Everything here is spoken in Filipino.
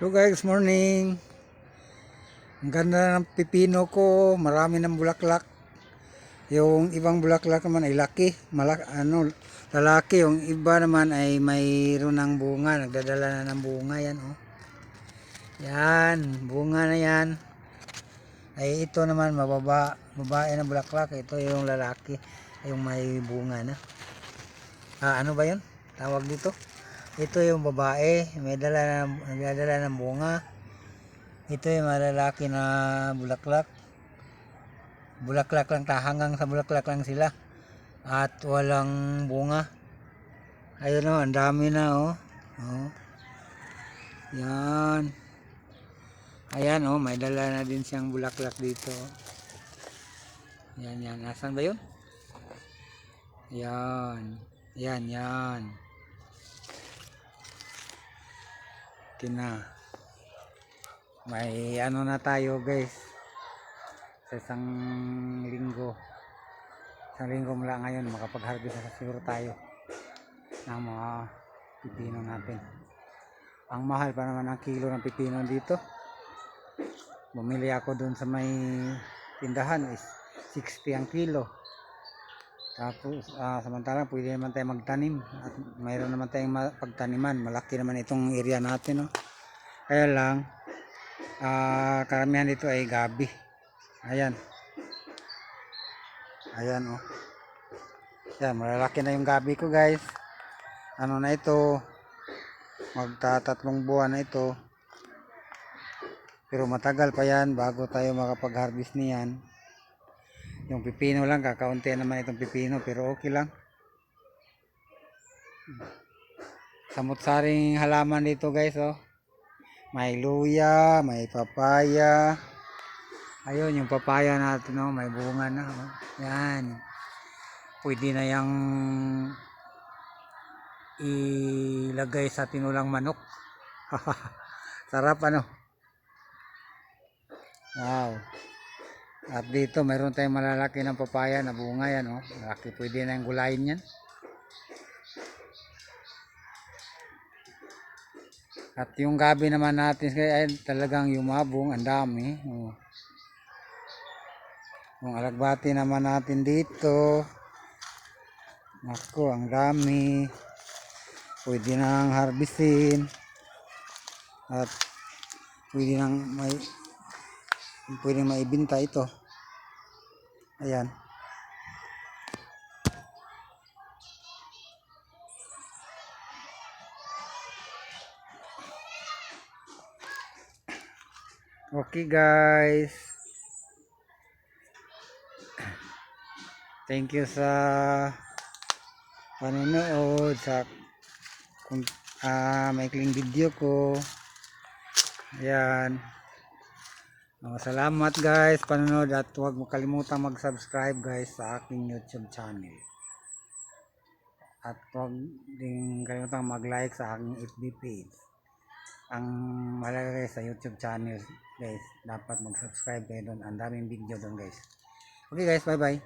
Hello guys, morning. Ang ganda ng pipino ko, marami ng bulaklak. Yung ibang bulaklak naman ay laki, lalaki. Yung iba naman ay mayroon ng bunga, nagdadala na ng bunga yan, oh. Yan, bunga na yan. Ay ito naman babae na bulaklak, ito yung lalaki, yung may bunga na. Ano ba 'yon? Tawag dito. Ito yung babae, nagdadala ng bunga. Ito yung malalaki na bulaklak. Bulaklak lang, hanggang sa bulaklak lang sila. At walang bunga. Ayun o, ang dami na oh. Oh. Yan. Ayan oh, may dala na din siyang bulaklak dito. Yan, yan. Nasaan ba yun? Yan. Yan, yan. May ano na tayo guys, sa isang linggo mula ngayon makapag-harvest na siguro tayo ng mga pipino natin. Ang mahal pa naman ang kilo ng pipino dito. Bumili ako dun sa may tindahan is 60 ang kilo. Tapos samantalang pwede naman tayo magtanim at mayroon naman tayong pagtaniman. Malaki naman itong area natin, no? Kaya lang karamihan dito ay gabi. Ayan. Ayan oh. Yan, malalaki na yung gabi ko guys. Ano na ito? Magtatatlong buwan na ito. Pero matagal pa yan bago tayo makapag-harvest niyan. Yung pipino lang, kakaunti naman itong pipino pero okay lang. Samut-saring halaman dito guys oh. May luya, may papaya. Ayun yung papaya natin oh, may bunga na oh. Yan. Pwede na yang ilagay sa tinulang manok. Sarap ano. Wow. At dito mayroon tayong malalaki ng papaya na bunga yan oh. Malaki, pwede na yung gulayin yan. At yung gabi naman natin ay talagang yumabong, ang dami oh. Yung alagbati naman natin dito, ako ang dami, pwede nang harvestin at pwede maibenta ito. Ayan. Okay guys, thank you sa panonood sa maikling video ko. Ayan. Salamat guys panonood at huwag mo kalimutan mag-subscribe guys sa aking YouTube channel. At huwag din kalimutan mag-like sa aking FB page. Ang mahalaga guys sa YouTube channel guys, dapat mag-subscribe kayo doon. Ang daming video doon guys. Okay guys, bye bye.